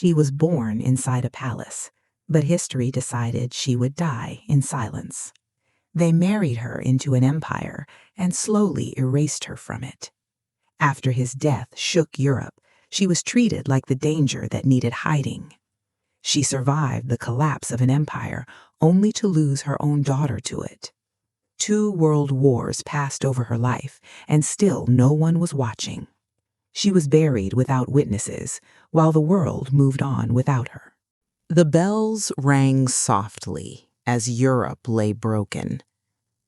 She was born inside a palace, but history decided she would die in silence. They married her into an empire and slowly erased her from it. After his death shook Europe, she was treated like the danger that needed hiding. She survived the collapse of an empire only to lose her own daughter to it. 2 world wars passed over her life, and still no one was watching. She was buried without witnesses, while the world moved on without her. The bells rang softly as Europe lay broken,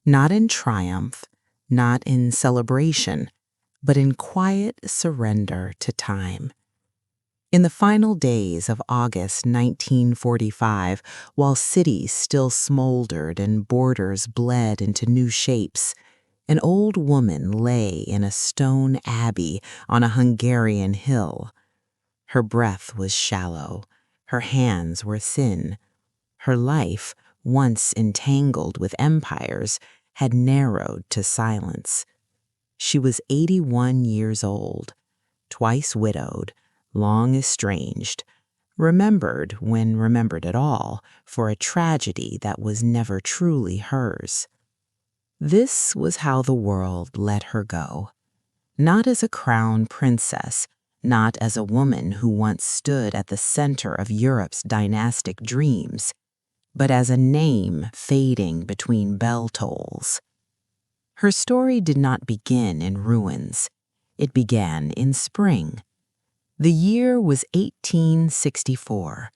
not in triumph, not in celebration, but in quiet surrender to time. In the final days of August 1945, while cities still smoldered and borders bled into new shapes, an old woman lay in a stone abbey on a Hungarian hill. Her breath was shallow, her hands were thin. Her life, once entangled with empires, had narrowed to silence. She was 81 years old, twice widowed, long estranged, remembered when remembered at all for a tragedy that was never truly hers. This was how the world let her go. Not as a crown princess, not as a woman who once stood at the center of Europe's dynastic dreams, but as a name fading between bell tolls. Her story did not begin in ruins. It began in spring. The year was 1864.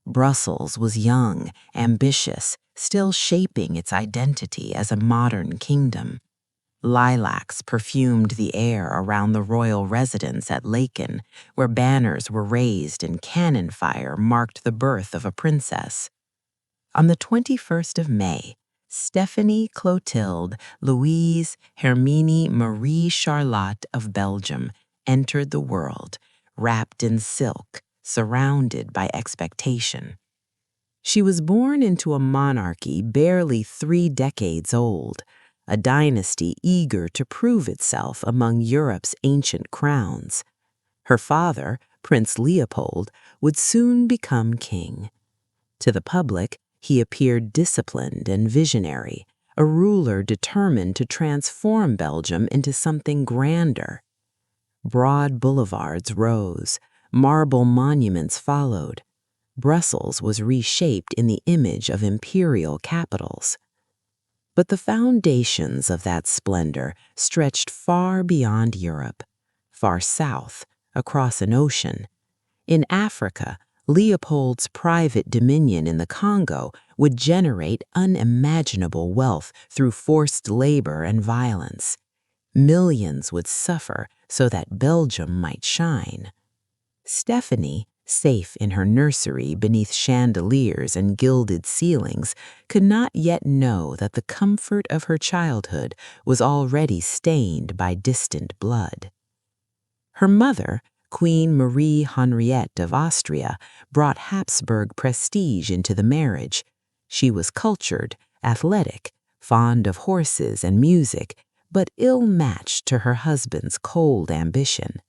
Brussels was young, ambitious, still shaping its identity as a modern kingdom. Lilacs perfumed the air around the royal residence at Laeken, where banners were raised and cannon fire marked the birth of a princess. On the 21st of May, Stéphanie Clotilde Louise Hermine Marie Charlotte of Belgium entered the world, wrapped in silk, surrounded by expectation. She was born into a monarchy barely 3 decades old, a dynasty eager to prove itself among Europe's ancient crowns. Her father, Prince Leopold, would soon become king. To the public, he appeared disciplined and visionary, a ruler determined to transform Belgium into something grander. Broad boulevards rose, marble monuments followed. Brussels was reshaped in the image of imperial capitals. But the foundations of that splendor stretched far beyond Europe, far south, across an ocean. In Africa, Leopold's private dominion in the Congo would generate unimaginable wealth through forced labor and violence. Millions would suffer so that Belgium might shine. Stéphanie, safe in her nursery beneath chandeliers and gilded ceilings, could not yet know that the comfort of her childhood was already stained by distant blood. Her mother, Queen Marie Henriette of Austria, brought Habsburg prestige into the marriage. She was cultured, athletic, fond of horses and music, but ill-matched to her husband's cold ambition.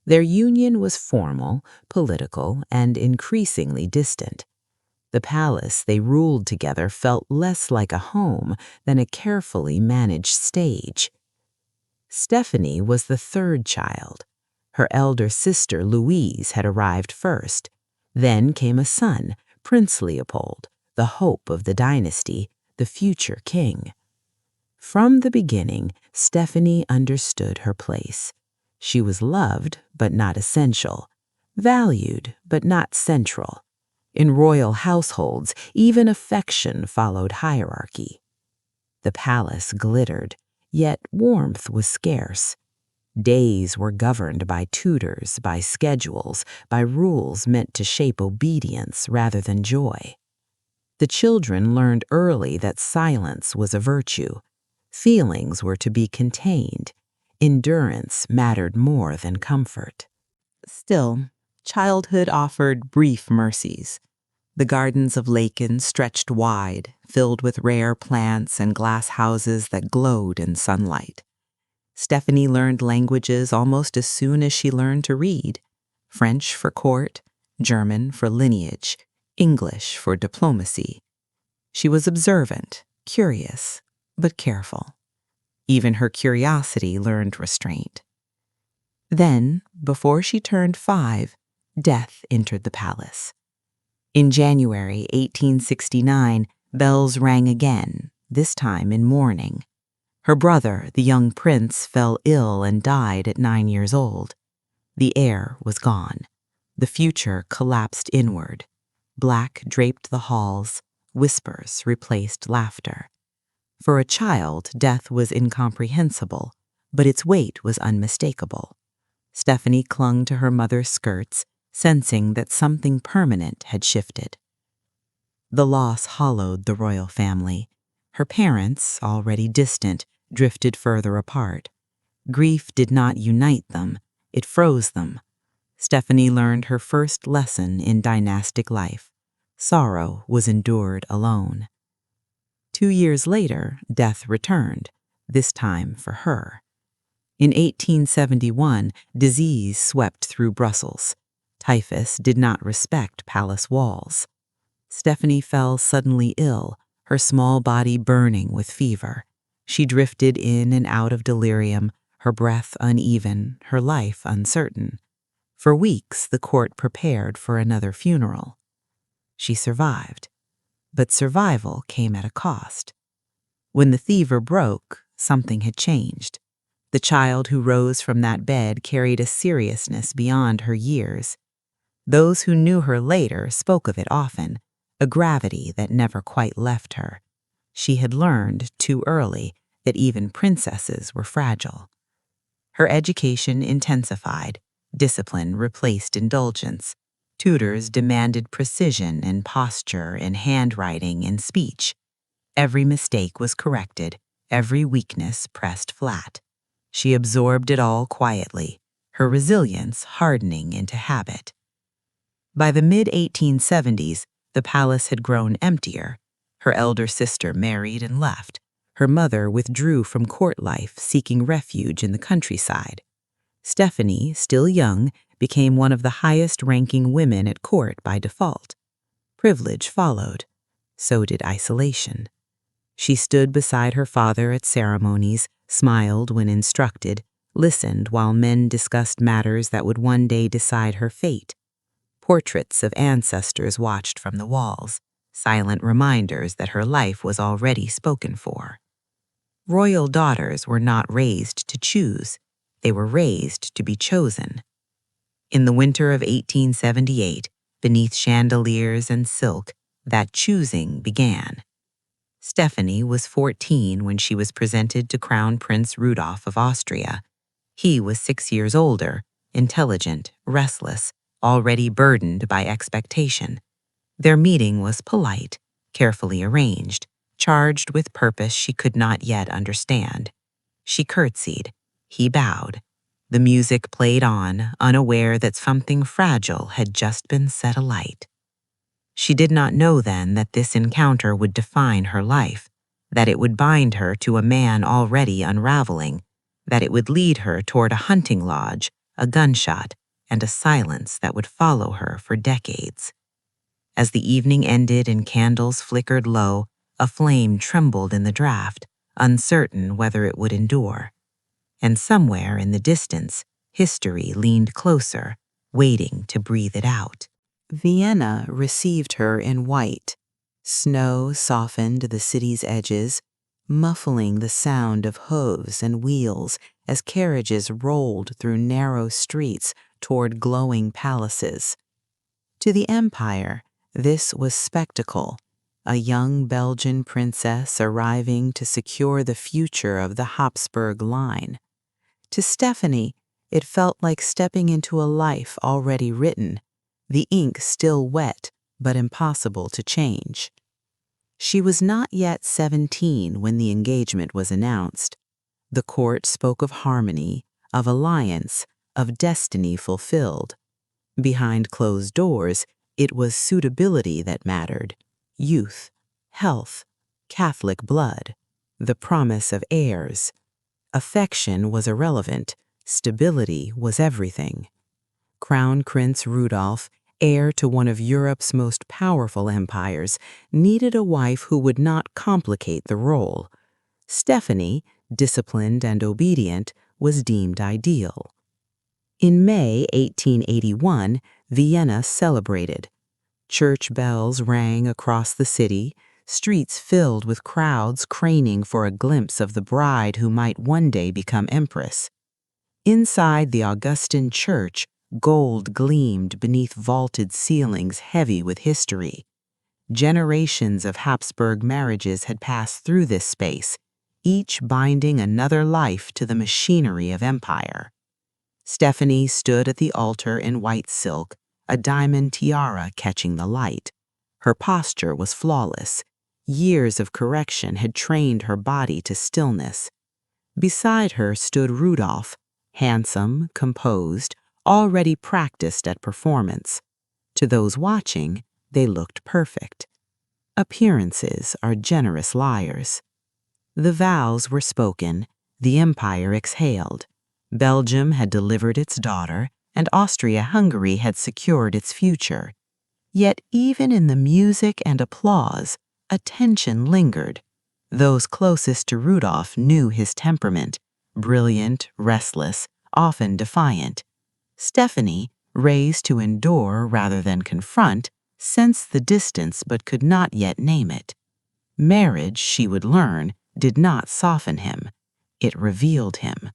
Their union was formal, political, and increasingly distant. The palace they ruled together felt less like a home than a carefully managed stage. Stéphanie was the 3rd child. Her elder sister Louise had arrived first. Then came a son, Prince Leopold, the hope of the dynasty, the future king. From the beginning, Stéphanie understood her place. She was loved, but not essential, valued, but not central. In royal households, even affection followed hierarchy. The palace glittered, yet warmth was scarce. Days were governed by tutors, by schedules, by rules meant to shape obedience rather than joy. The children learned early that silence was a virtue. Feelings were to be contained. Endurance mattered more than comfort. Still, childhood offered brief mercies. The gardens of Laeken stretched wide, filled with rare plants and glass houses that glowed in sunlight. Stéphanie learned languages almost as soon as she learned to read. French for court, German for lineage, English for diplomacy. She was observant, curious, but careful. Even her curiosity learned restraint. Then, before she turned 5, death entered the palace. In January 1869, bells rang again, this time in mourning. Her brother, the young prince, fell ill and died at 9 years old. The heir was gone. The future collapsed inward. Black draped the halls. Whispers replaced laughter. For a child, death was incomprehensible, but its weight was unmistakable. Stéphanie clung to her mother's skirts, sensing that something permanent had shifted. The loss hollowed the royal family. Her parents, already distant, drifted further apart. Grief did not unite them, it froze them. Stéphanie learned her first lesson in dynastic life. Sorrow was endured alone. 2 years later, death returned, this time for her. In 1871, disease swept through Brussels. Typhus did not respect palace walls. Stéphanie fell suddenly ill, her small body burning with fever. She drifted in and out of delirium, her breath uneven, her life uncertain. For weeks, the court prepared for another funeral. She survived, but survival came at a cost. When the fever broke, something had changed. The child who rose from that bed carried a seriousness beyond her years. Those who knew her later spoke of it often, a gravity that never quite left her. She had learned too early that even princesses were fragile. Her education intensified, discipline replaced indulgence. Tutors demanded precision in posture, in handwriting, in speech. Every mistake was corrected, every weakness pressed flat. She absorbed it all quietly, her resilience hardening into habit. By the mid-1870s, the palace had grown emptier. Her elder sister married and left. Her mother withdrew from court life, seeking refuge in the countryside. Stéphanie, still young, became one of the highest-ranking women at court by default. Privilege followed. So did isolation. She stood beside her father at ceremonies, smiled when instructed, listened while men discussed matters that would one day decide her fate. Portraits of ancestors watched from the walls, silent reminders that her life was already spoken for. Royal daughters were not raised to choose. They were raised to be chosen. In the winter of 1878, beneath chandeliers and silk, that choosing began. Stéphanie was 14 when she was presented to Crown Prince Rudolf of Austria. He was 6 years older, intelligent, restless, already burdened by expectation. Their meeting was polite, carefully arranged, charged with purpose she could not yet understand. She curtsied. He bowed. The music played on, unaware that something fragile had just been set alight. She did not know then that this encounter would define her life, that it would bind her to a man already unraveling, that it would lead her toward a hunting lodge, a gunshot, and a silence that would follow her for decades. As the evening ended and candles flickered low, a flame trembled in the draught, uncertain whether it would endure. And somewhere in the distance, history leaned closer, waiting to breathe it out. Vienna received her in white. Snow softened the city's edges, muffling the sound of hooves and wheels as carriages rolled through narrow streets toward glowing palaces. To the empire, this was spectacle, a young Belgian princess arriving to secure the future of the Habsburg line. To Stéphanie, it felt like stepping into a life already written, the ink still wet but impossible to change. She was not yet 17 when the engagement was announced. The court spoke of harmony, of alliance, of destiny fulfilled. Behind closed doors, it was suitability that mattered, youth, health, Catholic blood, the promise of heirs. Affection was irrelevant, stability was everything. Crown Prince Rudolf, heir to one of Europe's most powerful empires, needed a wife who would not complicate the role. Stéphanie, disciplined and obedient, was deemed ideal. In May 1881, Vienna celebrated. Church bells rang across the city, streets filled with crowds craning for a glimpse of the bride who might one day become empress. Inside the Augustan church, gold gleamed beneath vaulted ceilings heavy with history. Generations of Habsburg marriages had passed through this space, each binding another life to the machinery of empire. Stéphanie stood at the altar in white silk, a diamond tiara catching the light. Her posture was flawless. Years of correction had trained her body to stillness. Beside her stood Rudolf, handsome, composed, already practiced at performance. To those watching, they looked perfect. Appearances are generous liars. The vows were spoken, the empire exhaled. Belgium had delivered its daughter, and Austria-Hungary had secured its future. Yet even in the music and applause, a tension lingered. Those closest to Rudolf knew his temperament, brilliant, restless, often defiant. Stéphanie, raised to endure rather than confront, sensed the distance but could not yet name it. Marriage, she would learn, did not soften him. It revealed him.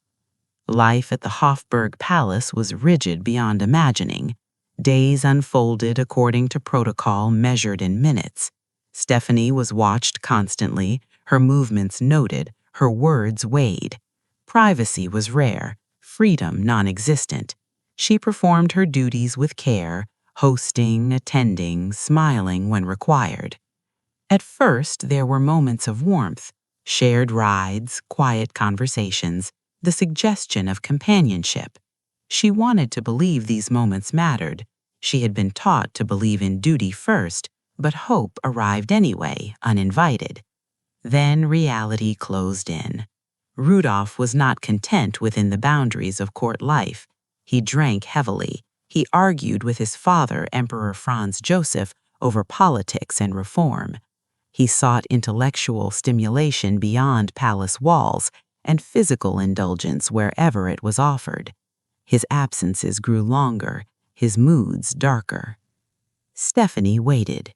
Life at the Hofburg Palace was rigid beyond imagining. Days unfolded according to protocol measured in minutes. Stéphanie was watched constantly, her movements noted, her words weighed. Privacy was rare, freedom non-existent. She performed her duties with care, hosting, attending, smiling when required. At first, there were moments of warmth, shared rides, quiet conversations, the suggestion of companionship. She wanted to believe these moments mattered. She had been taught to believe in duty first, but hope arrived anyway, uninvited. Then reality closed in. Rudolf was not content within the boundaries of court life. He drank heavily. He argued with his father, Emperor Franz Joseph, over politics and reform. He sought intellectual stimulation beyond palace walls and physical indulgence wherever it was offered. His absences grew longer, his moods darker. Stéphanie waited.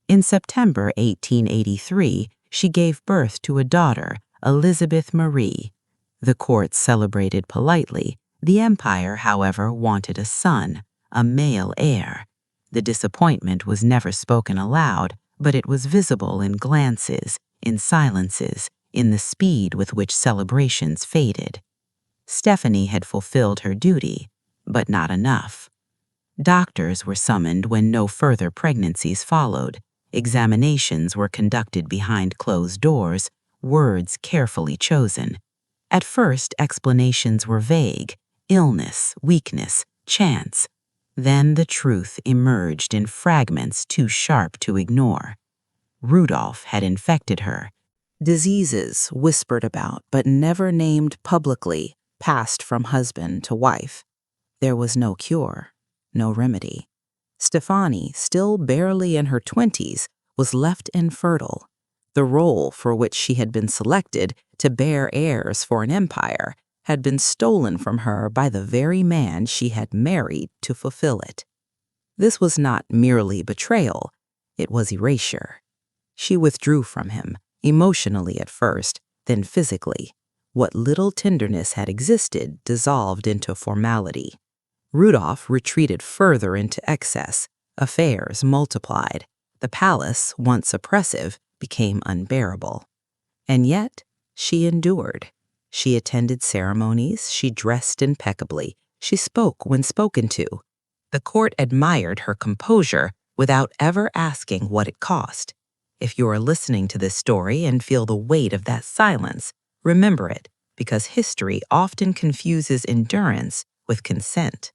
In September 1883, she gave birth to a daughter, Elizabeth Marie. The court celebrated politely. The empire, however, wanted a son, a male heir. The disappointment was never spoken aloud, but it was visible in glances, in silences, in the speed with which celebrations faded. Stéphanie had fulfilled her duty, but not enough. Doctors were summoned when no further pregnancies followed. Examinations were conducted behind closed doors, words carefully chosen. At first, explanations were vague: illness, weakness, chance. Then the truth emerged in fragments too sharp to ignore. Rudolf had infected her. Diseases whispered about but never named publicly passed from husband to wife. There was no cure, no remedy. Stéphanie, still barely in her 20s, was left infertile. The role for which she had been selected to bear heirs for an empire had been stolen from her by the very man she had married to fulfill it. This was not merely betrayal, it was erasure. She withdrew from him, emotionally at first, then physically. What little tenderness had existed dissolved into formality. Rudolf retreated further into excess. Affairs multiplied. The palace, once oppressive, became unbearable. And yet, she endured. She attended ceremonies, she dressed impeccably, she spoke when spoken to. The court admired her composure without ever asking what it cost. If you are listening to this story and feel the weight of that silence, remember it, because history often confuses endurance with consent.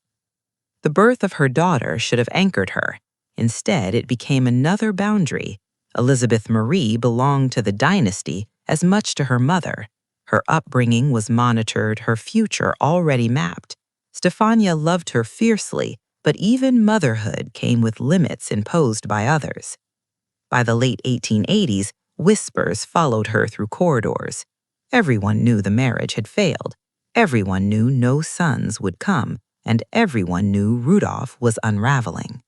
The birth of her daughter should have anchored her. Instead, it became another boundary. Elizabeth Marie belonged to the dynasty as much to her mother. Her upbringing was monitored, her future already mapped. Stéphanie loved her fiercely, But even motherhood came with limits imposed by others. By the late 1880s, whispers followed her through corridors. Everyone knew the marriage had failed. Everyone knew no sons would come, and everyone knew Rudolf was unraveling.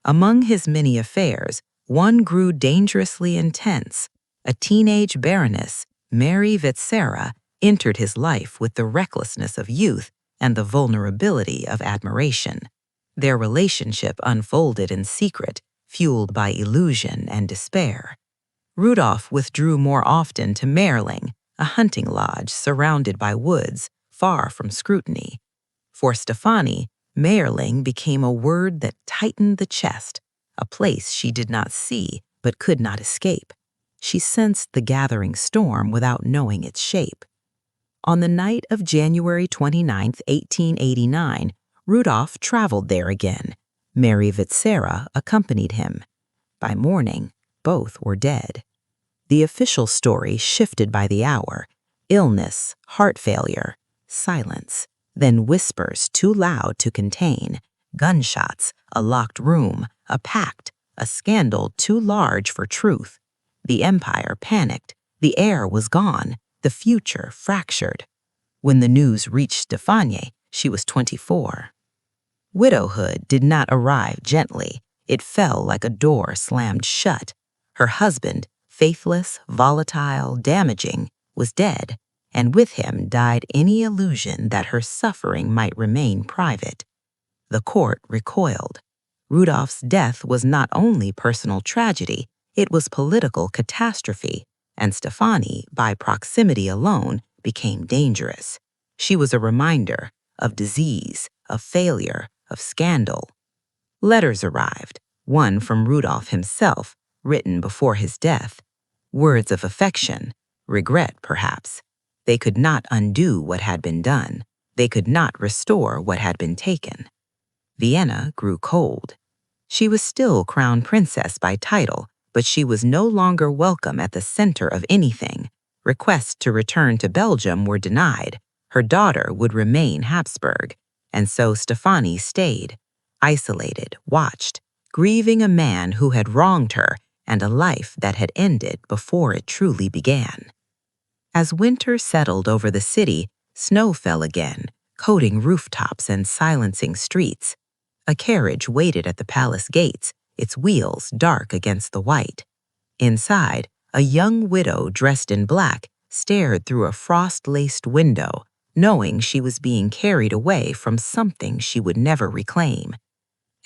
Among his many affairs, one grew dangerously intense. A teenage baroness, Mary Vetsera, entered his life with the recklessness of youth and the vulnerability of admiration. Their relationship unfolded in secret, fueled by illusion and despair. Rudolf withdrew more often to Mayerling, a hunting lodge surrounded by woods, far from scrutiny. For Stéphanie, Mayerling became a word that tightened the chest, a place she did not see but could not escape. She sensed the gathering storm without knowing its shape. On the night of January 29, 1889, Rudolf traveled there again. Mary Vetsera accompanied him. By morning, both were dead. The official story shifted by the hour. Illness, heart failure, silence, then whispers too loud to contain, gunshots, a locked room, a pact, a scandal too large for truth. The empire panicked. The heir was gone. The future fractured. When the news reached Stéphanie, she was 24. Widowhood did not arrive gently. It fell like a door slammed shut. Her husband, faithless, volatile, damaging, was dead, and with him died any illusion that her suffering might remain private. The court recoiled. Rudolf's death was not only personal tragedy, it was political catastrophe, and Stéphanie, by proximity alone, became dangerous. She was a reminder of disease, of failure, of scandal. Letters arrived, one from Rudolf himself, written before his death. Words of affection, regret perhaps. They could not undo what had been done. They could not restore what had been taken. Vienna grew cold. She was still crown princess by title, but she was no longer welcome at the center of anything. Requests to return to Belgium were denied. Her daughter would remain Habsburg, and so Stéphanie stayed, isolated, watched, grieving a man who had wronged her and a life that had ended before it truly began. As winter settled over the city, snow fell again, coating rooftops and silencing streets. A carriage waited at the palace gates, its wheels dark against the white. Inside, a young widow dressed in black stared through a frost-laced window, knowing she was being carried away from something she would never reclaim.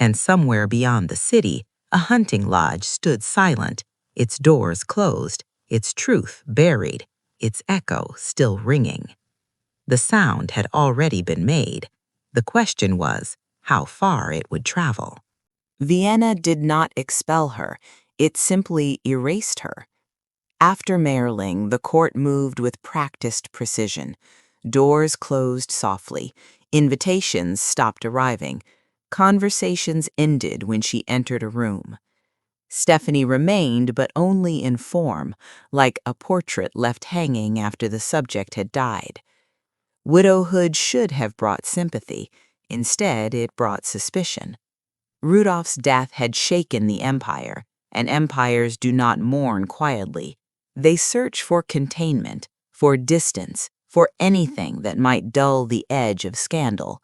And somewhere beyond the city, a hunting lodge stood silent, its doors closed, its truth buried, its echo still ringing. The sound had already been made. The question was how far it would travel. Vienna did not expel her, it simply erased her. After Mayerling, the court moved with practiced precision. Doors closed softly, invitations stopped arriving, conversations ended when she entered a room. Stéphanie remained, but only in form, like a portrait left hanging after the subject had died. Widowhood should have brought sympathy. Instead, it brought suspicion. Rudolf's death had shaken the empire, and empires do not mourn quietly. They search for containment, for distance, for anything that might dull the edge of scandal.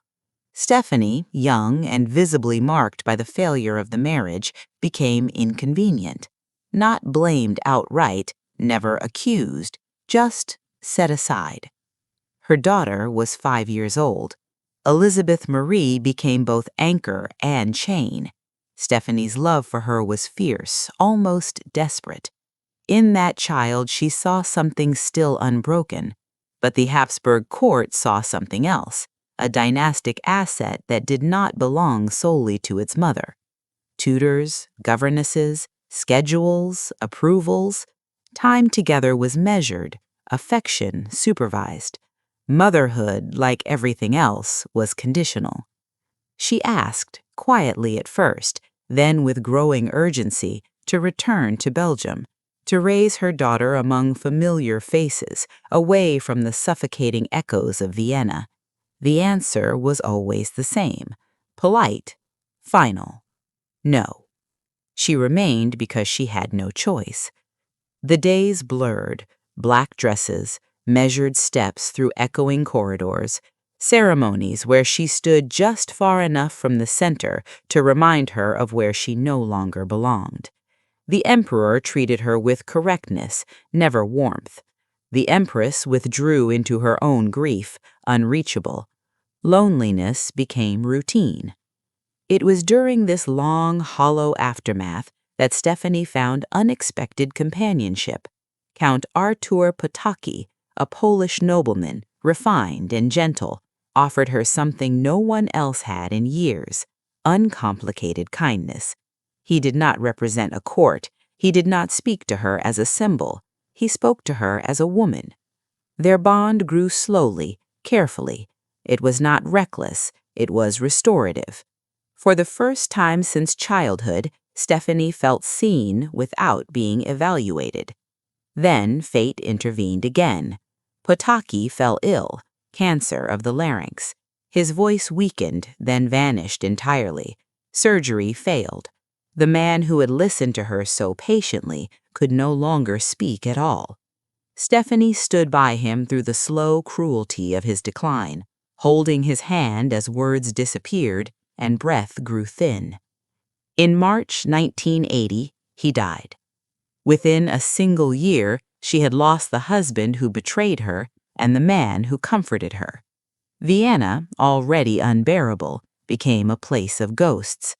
Stéphanie, young and visibly marked by the failure of the marriage, became inconvenient. Not blamed outright, never accused, just set aside. Her daughter was 5 years old. Elizabeth Marie became both anchor and chain. Stéphanie's love for her was fierce, almost desperate. In that child she saw something still unbroken, but the Habsburg court saw something else, a dynastic asset that did not belong solely to its mother. Tutors, governesses, schedules, approvals. Time together was measured, affection supervised. Motherhood, like everything else, was conditional. She asked, quietly at first, then with growing urgency, to return to Belgium, to raise her daughter among familiar faces, away from the suffocating echoes of Vienna. The answer was always the same, polite, Final. No. She remained because she had no choice. The days blurred, black dresses, measured steps through echoing corridors, ceremonies where she stood just far enough from the center to remind her of where she no longer belonged. The emperor treated her with correctness, never warmth. The empress withdrew into her own grief, unreachable. Loneliness became routine. It was during this long, hollow aftermath that Stéphanie found unexpected companionship. Count Artur Potocki, a Polish nobleman, refined and gentle, offered her something no one else had in years: uncomplicated kindness. He did not represent a court. He did not speak to her as a symbol. He spoke to her as a woman. Their bond grew slowly, carefully. It was not reckless. It was restorative. For the first time since childhood, Stéphanie felt seen without being evaluated. Then fate intervened again. Potocki fell ill, cancer of the larynx. His voice weakened, then vanished entirely. Surgery failed. The man who had listened to her so patiently could no longer speak at all. Stéphanie stood by him through the slow cruelty of his decline, holding his hand as words disappeared and breath grew thin. In March 1980, he died. Within a single year, she had lost the husband who betrayed her and the man who comforted her. Vienna, already unbearable, became a place of ghosts.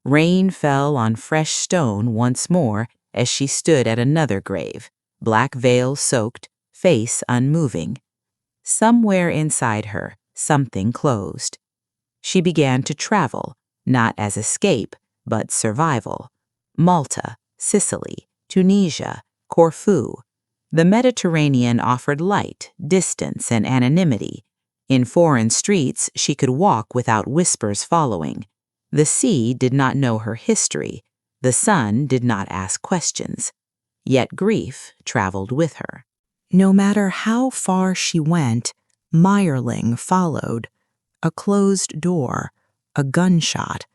Rain fell on fresh stone once more as she stood at another grave, black veil soaked, face unmoving. Somewhere inside her, something closed. She began to travel, not as escape, but survival. Malta, Sicily, Tunisia, Corfu. The Mediterranean offered light, distance, and anonymity. In foreign streets, she could walk without whispers following. The sea did not know her history. The sun did not ask questions. Yet grief traveled with her. No matter how far she went, Mayerling followed. A closed door, a gunshot,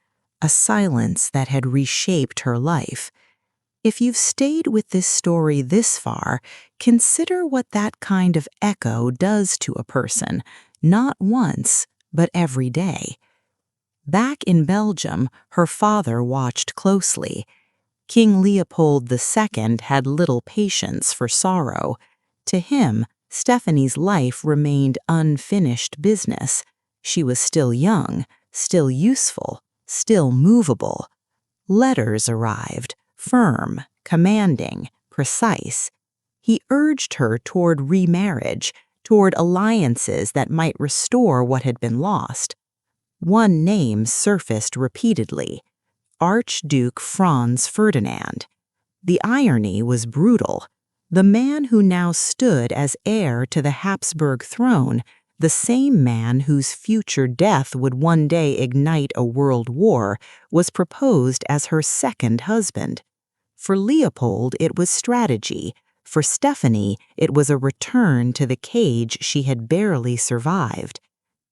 a silence that had reshaped her life. If you've stayed with this story this far, consider what that kind of echo does to a person, not once, but every day. Back in Belgium, her father watched closely. King Leopold II had little patience for sorrow. To him, Stéphanie's life remained unfinished business. She was still young, still useful, still movable. Letters arrived, firm, commanding, precise. He urged her toward remarriage, toward alliances that might restore what had been lost. One name surfaced repeatedly: Archduke Franz Ferdinand. The irony was brutal. The man who now stood as heir to the Habsburg throne, the same man whose future death would one day ignite a world war, was proposed as her second husband. For Leopold, it was strategy. For Stéphanie, it was a return to the cage she had barely survived.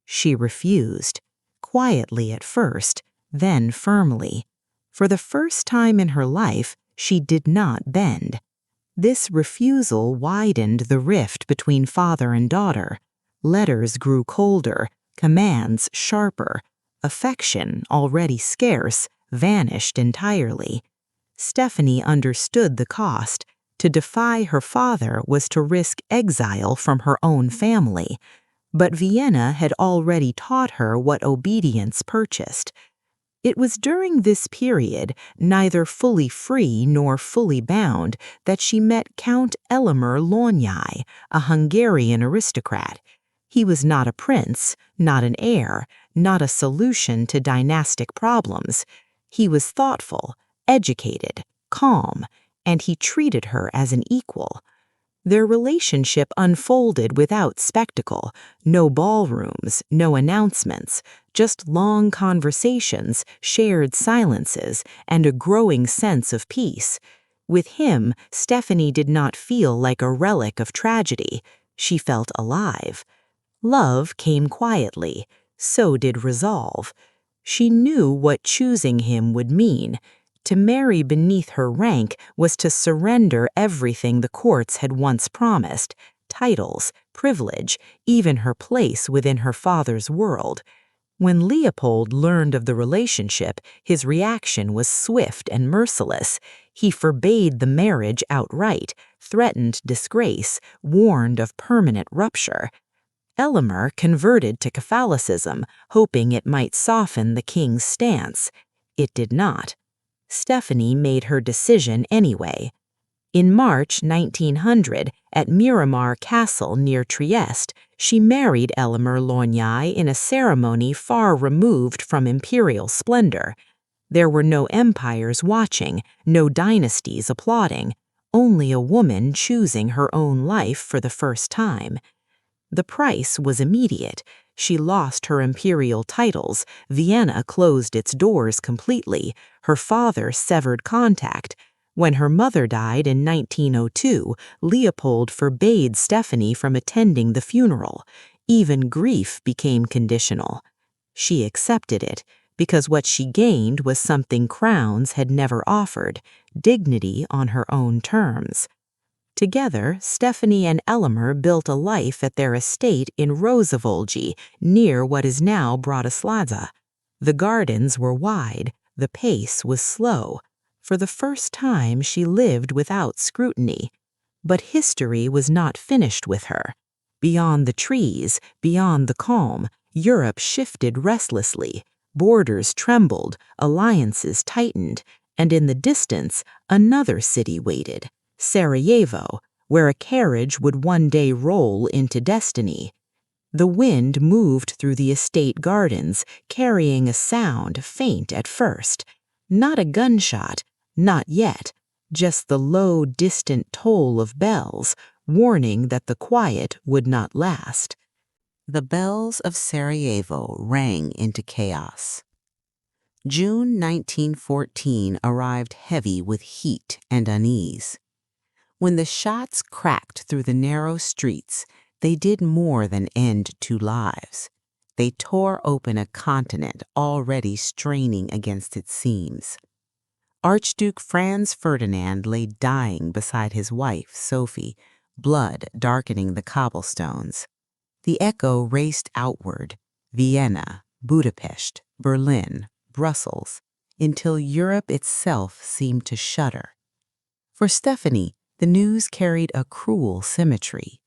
She refused. Quietly at first, then firmly. For the first time in her life, she did not bend. This refusal widened the rift between father and daughter. Letters grew colder, commands sharper. Affection, already scarce, vanished entirely. Stéphanie understood the cost. To defy her father was to risk exile from her own family. But Vienna had already taught her what obedience purchased. It was during this period, neither fully free nor fully bound, that she met Count Elemer Lonyai, a Hungarian aristocrat. He was not a prince, not an heir, not a solution to dynastic problems. He was thoughtful, educated, calm, and he treated her as an equal. Their relationship unfolded without spectacle, no ballrooms, no announcements, just long conversations, shared silences, and a growing sense of peace. With him, Stéphanie did not feel like a relic of tragedy. She felt alive. Love came quietly. So did resolve. She knew what choosing him would mean. To marry beneath her rank was to surrender everything the courts had once promised: titles, privilege, even her place within her father's world. When Leopold learned of the relationship, his reaction was swift and merciless. He forbade the marriage outright, threatened disgrace, warned of permanent rupture. Eleanor converted to Catholicism, hoping it might soften the king's stance. It did not. Stéphanie made her decision anyway. In March 1900, at Miramar Castle near Trieste, she married Elmer Lorgnay in a ceremony far removed from imperial splendor. There were no empires watching, no dynasties applauding, only a woman choosing her own life for the first time. The price was immediate. She lost her imperial titles, Vienna closed its doors completely, her father severed contact. When her mother died in 1902, Leopold forbade Stéphanie from attending the funeral. Even grief became conditional. She accepted it, because what she gained was something crowns had never offered: dignity on her own terms. Together, Stéphanie and Elmer built a life at their estate in Rosavolgi, near what is now Bratislava. The gardens were wide, the pace was slow. For the first time, she lived without scrutiny. But history was not finished with her. Beyond the trees, beyond the calm, Europe shifted restlessly. Borders trembled, alliances tightened, and in the distance, another city waited: Sarajevo, where a carriage would one day roll into destiny. The wind moved through the estate gardens, carrying a sound faint at first. Not a gunshot, not yet, just the low, distant toll of bells, warning that the quiet would not last. The bells of Sarajevo rang into chaos. June 1914 arrived heavy with heat and unease. When the shots cracked through the narrow streets, they did more than end 2 lives. They tore open a continent already straining against its seams. Archduke Franz Ferdinand lay dying beside his wife, Sophie, blood darkening the cobblestones. The echo raced outward: Vienna, Budapest, Berlin, Brussels, until Europe itself seemed to shudder. For Stéphanie, the news carried a cruel symmetry.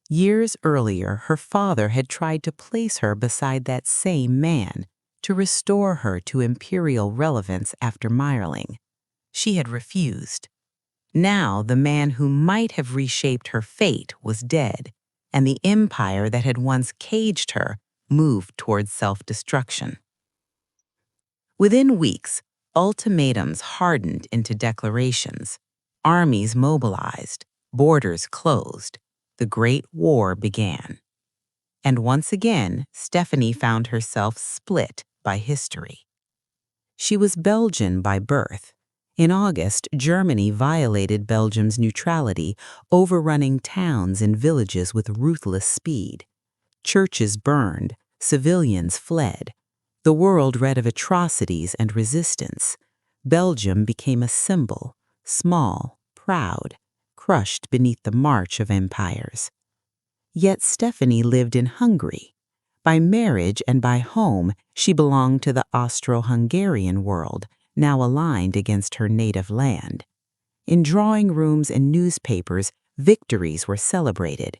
Years earlier, her father had tried to place her beside that same man, to restore her to imperial relevance after Mayerling. She had refused. Now the man who might have reshaped her fate was dead, and the empire that had once caged her moved towards self-destruction. Within weeks, ultimatums hardened into declarations. Armies mobilized, borders closed. The Great War began. And once again, Stéphanie found herself split by history. She was Belgian by birth. In August, Germany violated Belgium's neutrality, overrunning towns and villages with ruthless speed. Churches burned, civilians fled. The world read of atrocities and resistance. Belgium became a symbol, small, proud, crushed beneath the march of empires. Yet Stéphanie lived in Hungary. By marriage and by home, she belonged to the Austro-Hungarian world, now aligned against her native land. In drawing rooms and newspapers, victories were celebrated.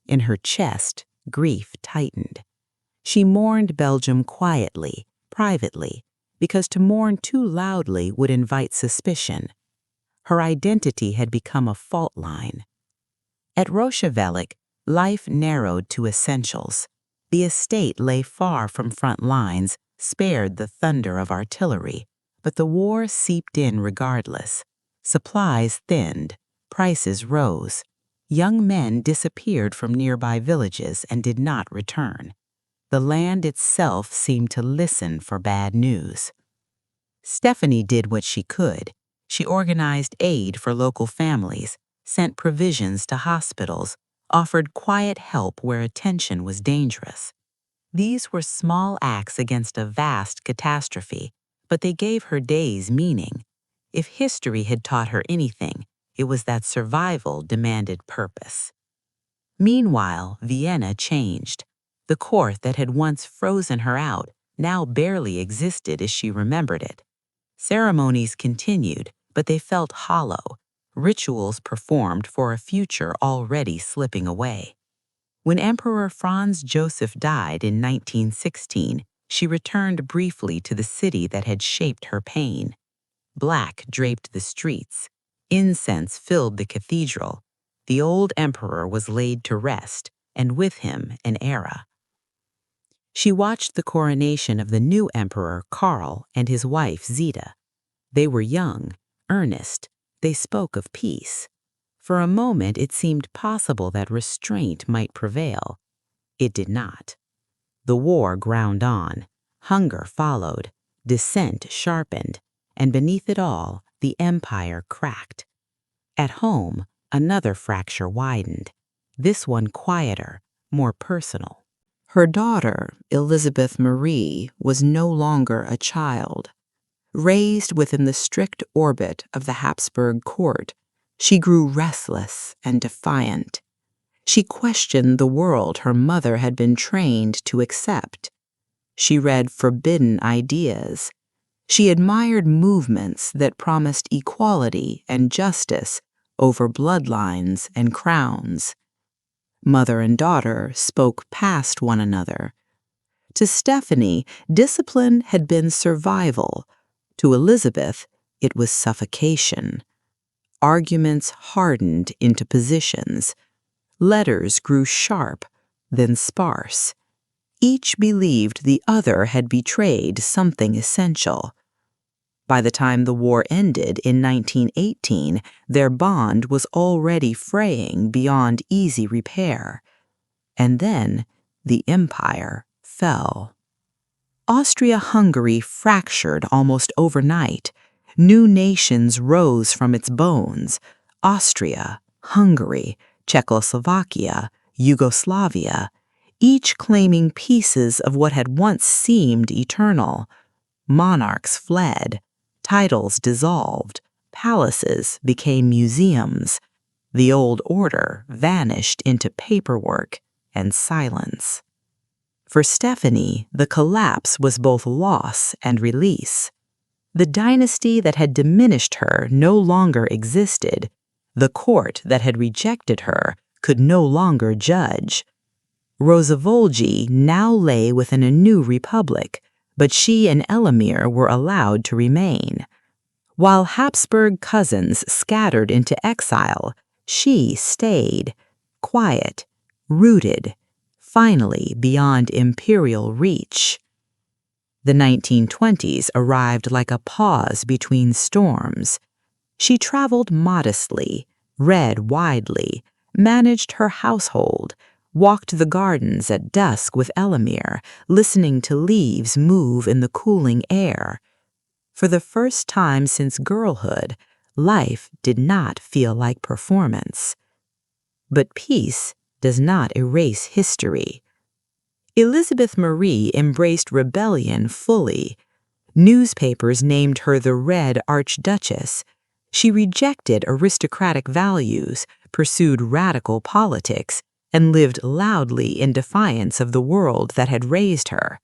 In her chest, grief tightened. She mourned Belgium quietly, privately, because to mourn too loudly would invite suspicion. Her identity had become a fault line. At Roosevelt, life narrowed to essentials. The estate lay far from front lines, spared the thunder of artillery, but the war seeped in regardless. Supplies thinned, prices rose. Young men disappeared from nearby villages and did not return. The land itself seemed to listen for bad news. Stéphanie did what she could. She organized aid for local families, sent provisions to hospitals, offered quiet help where attention was dangerous. These were small acts against a vast catastrophe, but they gave her days meaning. If history had taught her anything, it was that survival demanded purpose. Meanwhile, Vienna changed. The court that had once frozen her out now barely existed as she remembered it. Ceremonies continued, but they felt hollow, rituals performed for a future already slipping away. When Emperor Franz Joseph died in 1916, she returned briefly to the city that had shaped her pain. Black draped the streets. Incense filled the cathedral. The old emperor was laid to rest, and with him an era. She watched the coronation of the new emperor, Karl, and his wife, Zita. They were young, earnest. They spoke of peace. For a moment, it seemed possible that restraint might prevail. It did not. The war ground on. Hunger followed. Dissent sharpened. And beneath it all, the empire cracked. At home, another fracture widened. This one quieter, more personal. Her daughter, Elizabeth Marie, was no longer a child. Raised within the strict orbit of the Habsburg court, she grew restless and defiant. She questioned the world her mother had been trained to accept. She read forbidden ideas. She admired movements that promised equality and justice over bloodlines and crowns. Mother and daughter spoke past one another. To Stéphanie, discipline had been survival. To Elizabeth, it was suffocation. Arguments hardened into positions. Letters grew sharp, then sparse. Each believed the other had betrayed something essential. By the time the war ended in 1918, their bond was already fraying beyond easy repair. And then the empire fell. Austria-Hungary fractured almost overnight. New nations rose from its bones: Austria, Hungary, Czechoslovakia, Yugoslavia, each claiming pieces of what had once seemed eternal. Monarchs fled, titles dissolved, palaces became museums. The old order vanished into paperwork and silence. For Stéphanie, the collapse was both loss and release. The dynasty that had diminished her no longer existed. The court that had rejected her could no longer judge. Roosevelt now lay within a new republic, but she and Elamir were allowed to remain. While Habsburg cousins scattered into exile, she stayed, quiet, rooted, finally beyond imperial reach. The 1920s arrived like a pause between storms. She traveled modestly, read widely, managed her household, walked the gardens at dusk with Elamir, listening to leaves move in the cooling air. For the first time since girlhood, life did not feel like performance. But peace does not erase history. Elizabeth Marie embraced rebellion fully. Newspapers named her the Red Archduchess. She rejected aristocratic values, pursued radical politics, and lived loudly in defiance of the world that had raised her.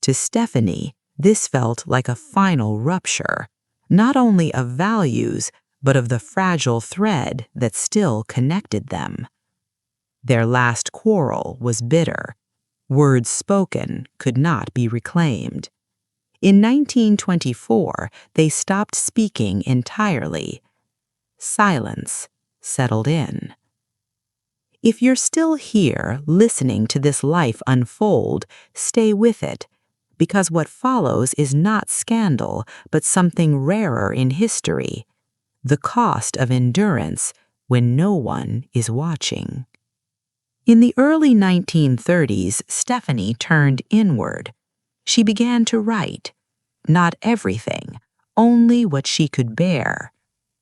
To Stéphanie, this felt like a final rupture, not only of values, but of the fragile thread that still connected them. Their last quarrel was bitter. Words spoken could not be reclaimed. In 1924, they stopped speaking entirely. Silence settled in. If you're still here listening to this life unfold, stay with it, because what follows is not scandal, but something rarer in history: the cost of endurance when no one is watching. In the early 1930s, Stéphanie turned inward. She began to write. Not everything, only what she could bear.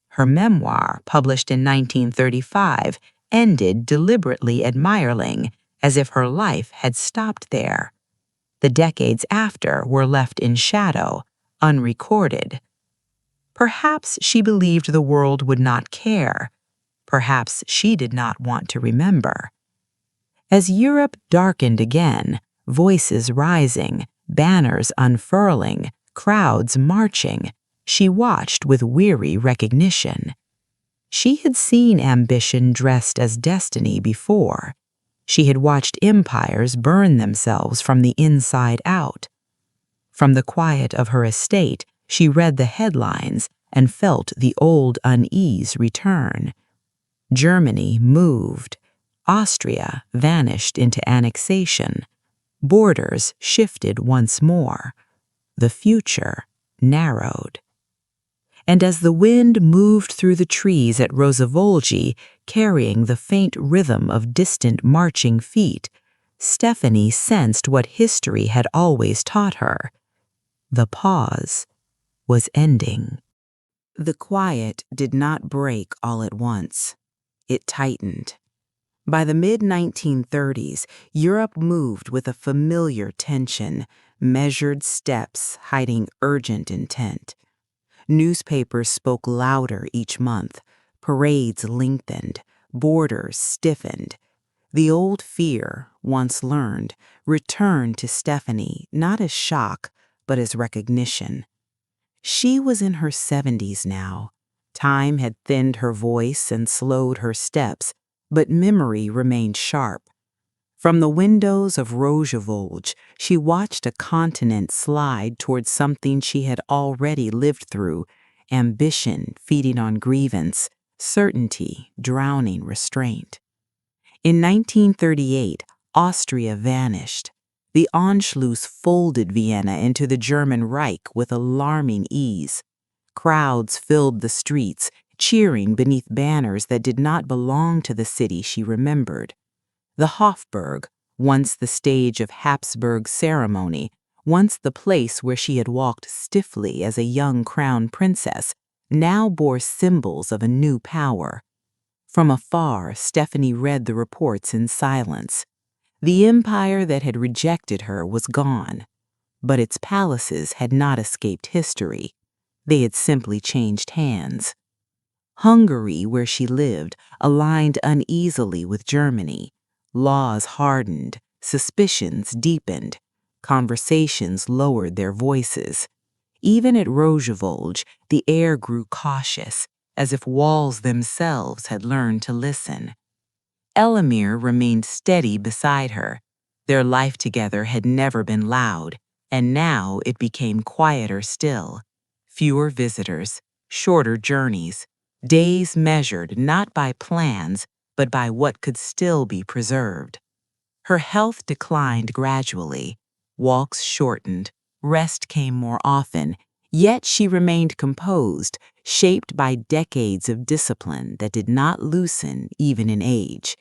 Her memoir, published in 1935, ended deliberately at Mayerling, as if her life had stopped there. The decades after were left in shadow, unrecorded. Perhaps she believed the world would not care. Perhaps she did not want to remember. As Europe darkened again, voices rising, banners unfurling, crowds marching, she watched with weary recognition. She had seen ambition dressed as destiny before. She had watched empires burn themselves from the inside out. From the quiet of her estate, she read the headlines and felt the old unease return. Germany moved. Austria vanished into annexation. Borders shifted once more. The future narrowed. And as the wind moved through the trees at Rosavolgi, carrying the faint rhythm of distant marching feet, Stéphanie sensed what history had always taught her. The pause was ending. The quiet did not break all at once. It tightened. By the mid-1930s, Europe moved with a familiar tension, measured steps hiding urgent intent. Newspapers spoke louder each month. Parades lengthened. Borders stiffened. The old fear, once learned, returned to Stéphanie not as shock, but as recognition. She was in her 70s now. Time had thinned her voice and slowed her steps, but memory remained sharp. From the windows of Rosavolge, she watched a continent slide towards something she had already lived through, ambition feeding on grievance, certainty drowning restraint. In 1938, Austria vanished. The Anschluss folded Vienna into the German Reich with alarming ease. Crowds filled the streets, cheering beneath banners that did not belong to the city she remembered. The Hofburg, once the stage of Habsburg ceremony, once the place where she had walked stiffly as a young crown princess, now bore symbols of a new power. From afar, Stéphanie read the reports in silence. The empire that had rejected her was gone, but its palaces had not escaped history. They had simply changed hands. Hungary, where she lived, aligned uneasily with Germany. Laws hardened, suspicions deepened, conversations lowered their voices. Even at Rosavolge, the air grew cautious, as if walls themselves had learned to listen. Elamir remained steady beside her. Their life together had never been loud, and now it became quieter still. Fewer visitors, shorter journeys, days measured not by plans, but by what could still be preserved. Her health declined gradually. Walks shortened, rest came more often, yet she remained composed, shaped by decades of discipline that did not loosen even in age.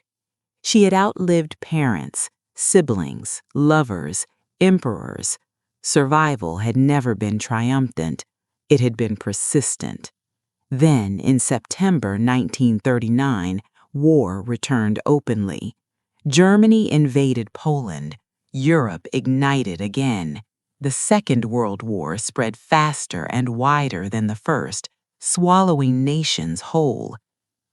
She had outlived parents, siblings, lovers, emperors. Survival had never been triumphant. It had been persistent. Then, in September 1939, war returned openly. Germany invaded Poland. Europe ignited again. The Second World War spread faster and wider than the first, swallowing nations whole.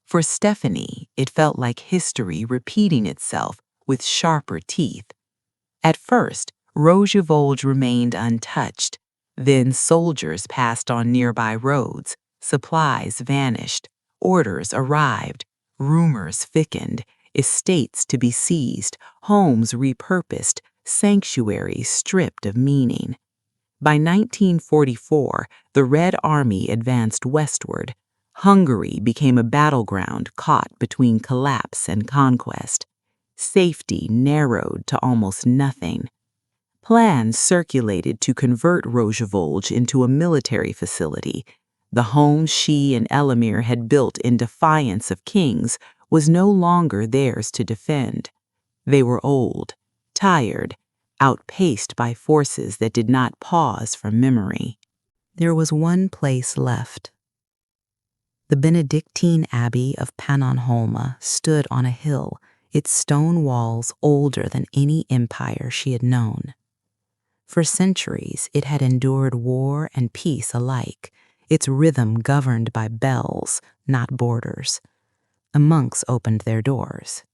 For Stéphanie, it felt like history repeating itself with sharper teeth. At first, Rosavolge remained untouched. Then soldiers passed on nearby roads. Supplies vanished. Orders arrived. Rumors thickened. Estates to be seized. Homes repurposed. Sanctuaries stripped of meaning. By 1944, the Red Army advanced westward. Hungary became a battleground caught between collapse and conquest. Safety narrowed to almost nothing. Plans circulated to convert Rosavolge into a military facility. The home she and Elamir had built in defiance of kings was no longer theirs to defend. They were old, tired, outpaced by forces that did not pause for memory. There was one place left. The Benedictine Abbey of Pannonhalma stood on a hill, its stone walls older than any empire she had known. For centuries, it had endured war and peace alike, its rhythm governed by bells, not borders. The monks opened their doors.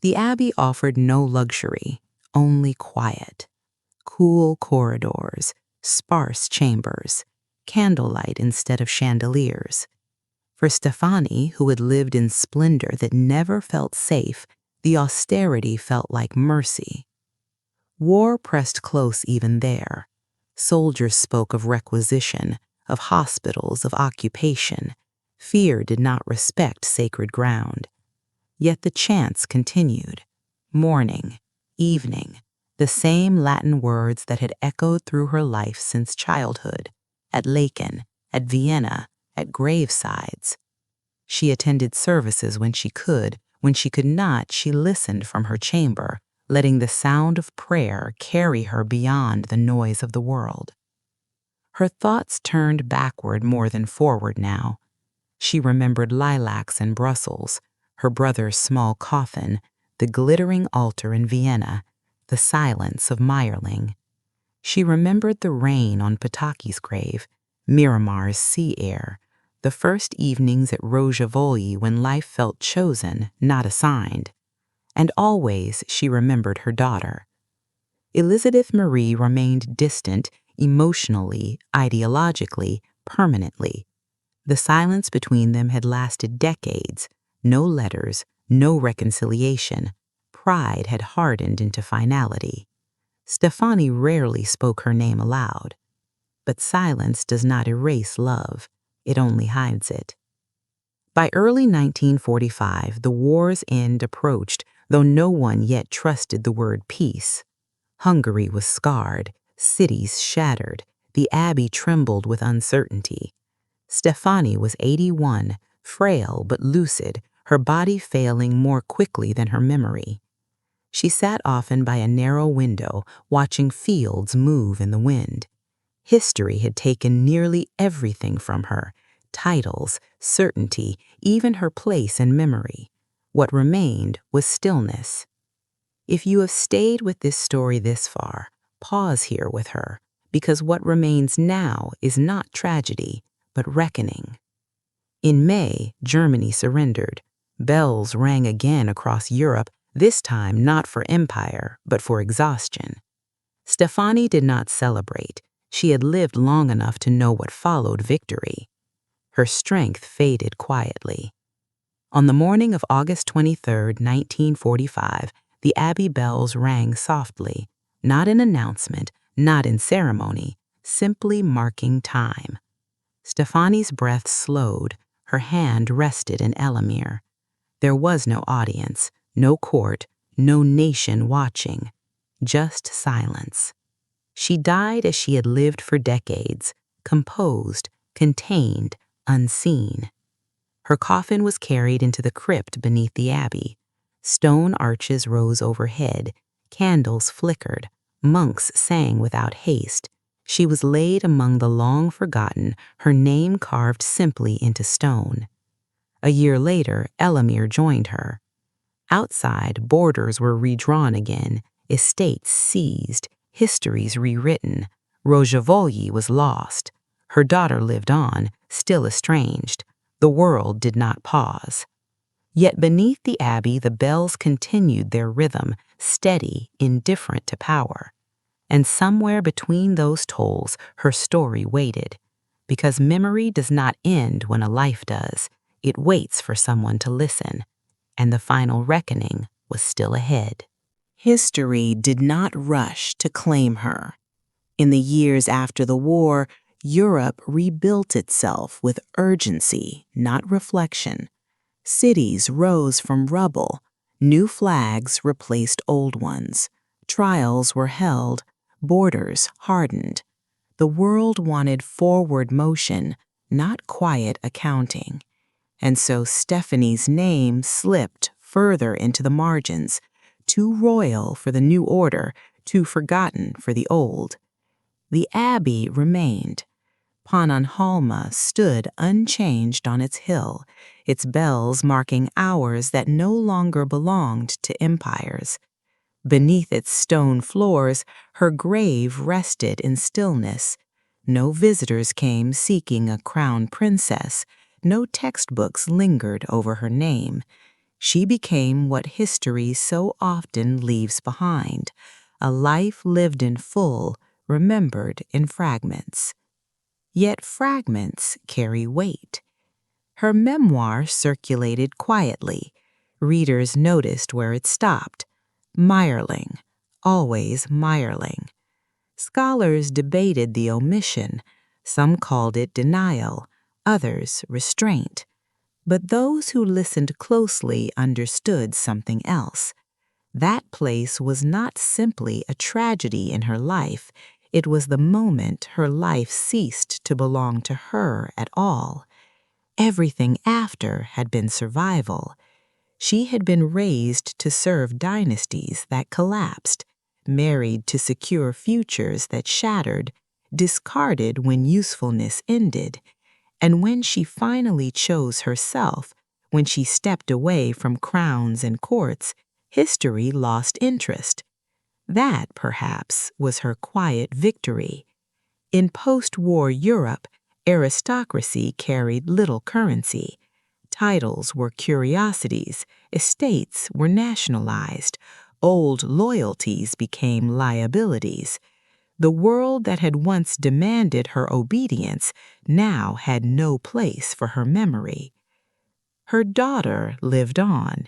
The abbey offered no luxury, only quiet. Cool corridors, sparse chambers, candlelight instead of chandeliers. For Stéphanie, who had lived in splendor that never felt safe, the austerity felt like mercy. War pressed close even there. Soldiers spoke of requisition, of hospitals, of occupation. Fear did not respect sacred ground. Yet the chants continued. Morning, evening, the same Latin words that had echoed through her life since childhood, at Laeken, at Vienna, at gravesides. She attended services when she could not, she listened from her chamber, letting the sound of prayer carry her beyond the noise of the world. Her thoughts turned backward more than forward now. She remembered lilacs in Brussels, her brother's small coffin, the glittering altar in Vienna, the silence of Mayerling. She remembered the rain on Pataki's grave, Miramar's sea air, the first evenings at Rožavoli when life felt chosen, not assigned. And always she remembered her daughter. Elizabeth Marie remained distant emotionally, ideologically, permanently. The silence between them had lasted decades. No letters, no reconciliation. Pride had hardened into finality. Stéphanie rarely spoke her name aloud. But silence does not erase love. It only hides it. By early 1945, the war's end approached, though no one yet trusted the word peace. Hungary was scarred, cities shattered, the abbey trembled with uncertainty. Stéphanie was 81, frail but lucid, her body failing more quickly than her memory. She sat often by a narrow window, watching fields move in the wind. History had taken nearly everything from her: titles, certainty, even her place in memory. What remained was stillness. If you have stayed with this story this far, pause here with her, because what remains now is not tragedy, but reckoning. In May, Germany surrendered. Bells rang again across Europe, this time not for empire, but for exhaustion. Stéphanie did not celebrate. She had lived long enough to know what followed victory. Her strength faded quietly. On the morning of August 23, 1945, the abbey bells rang softly, not in announcement, not in ceremony, simply marking time. Stéphanie's breath slowed, her hand rested in Elamir. There was no audience, no court, no nation watching, just silence. She died as she had lived for decades, composed, contained, unseen. Her coffin was carried into the crypt beneath the abbey. Stone arches rose overhead, candles flickered, monks sang without haste. She was laid among the long-forgotten, her name carved simply into stone. A year later, Elamir joined her. Outside, borders were redrawn again, estates seized, histories rewritten. Rožavoli was lost. Her daughter lived on, still estranged. The world did not pause. Yet beneath the abbey, the bells continued their rhythm, steady, indifferent to power. And somewhere between those tolls, her story waited. Because memory does not end when a life does. It waits for someone to listen. And the final reckoning was still ahead. History did not rush to claim her. In the years after the war, Europe rebuilt itself with urgency, not reflection. Cities rose from rubble. New flags replaced old ones. Trials were held. Borders hardened. The world wanted forward motion, not quiet accounting. And so Stéphanie's name slipped further into the margins, too royal for the new order, too forgotten for the old. The abbey remained. Pannonhalma stood unchanged on its hill, its bells marking hours that no longer belonged to empires. Beneath its stone floors, her grave rested in stillness. No visitors came seeking a crown princess. No textbooks lingered over her name. She became what history so often leaves behind, a life lived in full, remembered in fragments. Yet fragments carry weight. Her memoir circulated quietly. Readers noticed where it stopped. Mayerling, always Mayerling. Scholars debated the omission. Some called it denial, others restraint. But those who listened closely understood something else. That place was not simply a tragedy in her life. It was the moment her life ceased to belong to her at all. Everything after had been survival. She had been raised to serve dynasties that collapsed, married to secure futures that shattered, discarded when usefulness ended. And when she finally chose herself, when she stepped away from crowns and courts, history lost interest. That, perhaps, was her quiet victory. In post-war Europe, aristocracy carried little currency. Titles were curiosities, estates were nationalized, old loyalties became liabilities. The world that had once demanded her obedience now had no place for her memory. Her daughter lived on.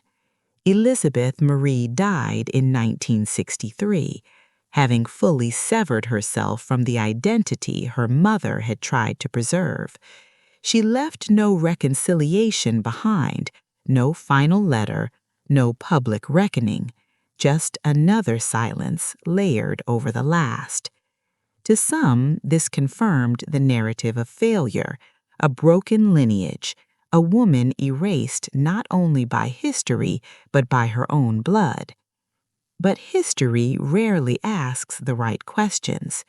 Elizabeth Marie died in 1963, having fully severed herself from the identity her mother had tried to preserve. She left no reconciliation behind, no final letter, no public reckoning, just another silence layered over the last. To some, this confirmed the narrative of failure, a broken lineage, a woman erased not only by history but by her own blood. But history rarely asks the right questions.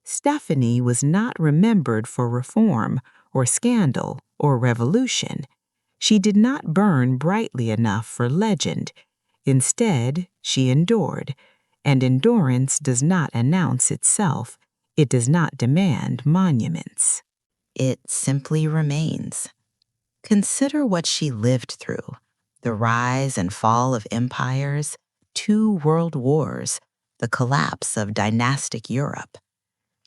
Stéphanie was not remembered for reform or scandal or revolution. She did not burn brightly enough for legend. Instead, she endured, and endurance does not announce itself. It does not demand monuments. It simply remains. Consider what she lived through: the rise and fall of empires, 2 world wars, the collapse of dynastic Europe.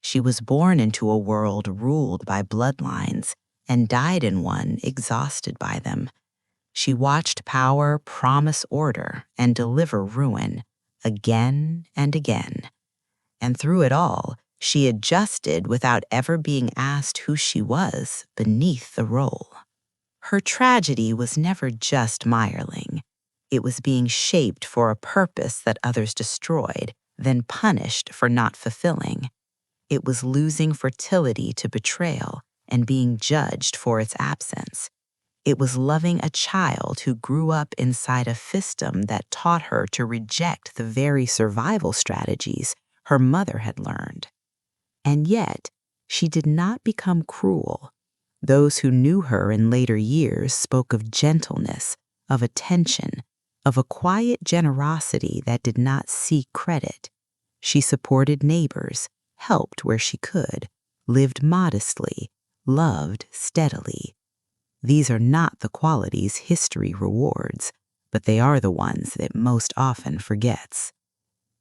She was born into a world ruled by bloodlines and died in one exhausted by them. She watched power promise order and deliver ruin again and again. And through it all, she adjusted without ever being asked who she was beneath the role. Her tragedy was never just Mayerling. It was being shaped for a purpose that others destroyed, then punished for not fulfilling. It was losing fertility to betrayal and being judged for its absence. It was loving a child who grew up inside a system that taught her to reject the very survival strategies her mother had learned. And yet, she did not become cruel. Those who knew her in later years spoke of gentleness, of attention, of a quiet generosity that did not seek credit. She supported neighbors, helped where she could, lived modestly, loved steadily. These are not the qualities history rewards, but they are the ones it most often forgets.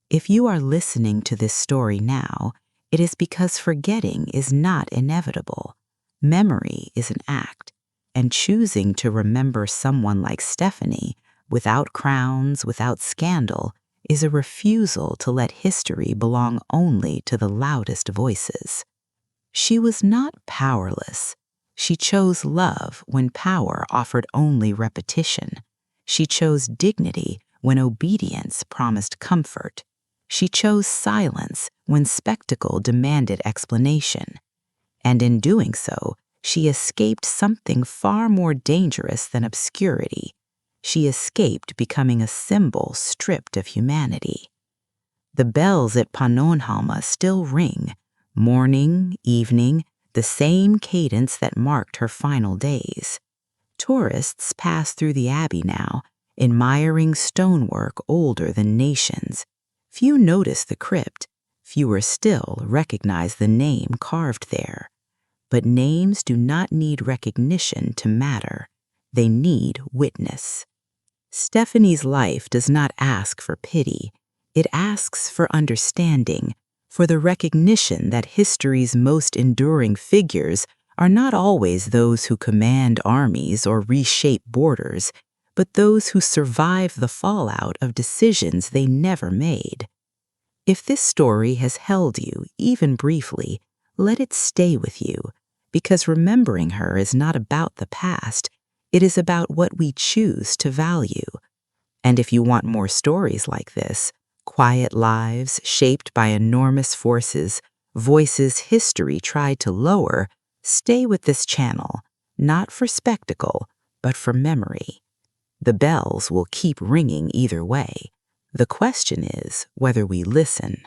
If you are listening to this story now, it is because forgetting is not inevitable. Memory is an act, and choosing to remember someone like Stéphanie, without crowns, without scandal, is a refusal to let history belong only to the loudest voices. She was not powerless. She chose love when power offered only repetition. She chose dignity when obedience promised comfort. She chose silence when spectacle demanded explanation. And in doing so, she escaped something far more dangerous than obscurity. She escaped becoming a symbol stripped of humanity. The bells at Pannonhalma still ring, morning, evening, the same cadence that marked her final days. Tourists pass through the abbey now, admiring stonework older than nations. Few notice the crypt, fewer still recognize the name carved there. But names do not need recognition to matter. They need witness. Stéphanie's life does not ask for pity. It asks for understanding, for the recognition that history's most enduring figures are not always those who command armies or reshape borders, but those who survive the fallout of decisions they never made. If this story has held you, even briefly, let it stay with you, because remembering her is not about the past, it is about what we choose to value. And if you want more stories like this, quiet lives shaped by enormous forces, voices history tried to lower, stay with this channel, not for spectacle, but for memory. The bells will keep ringing either way. The question is whether we listen.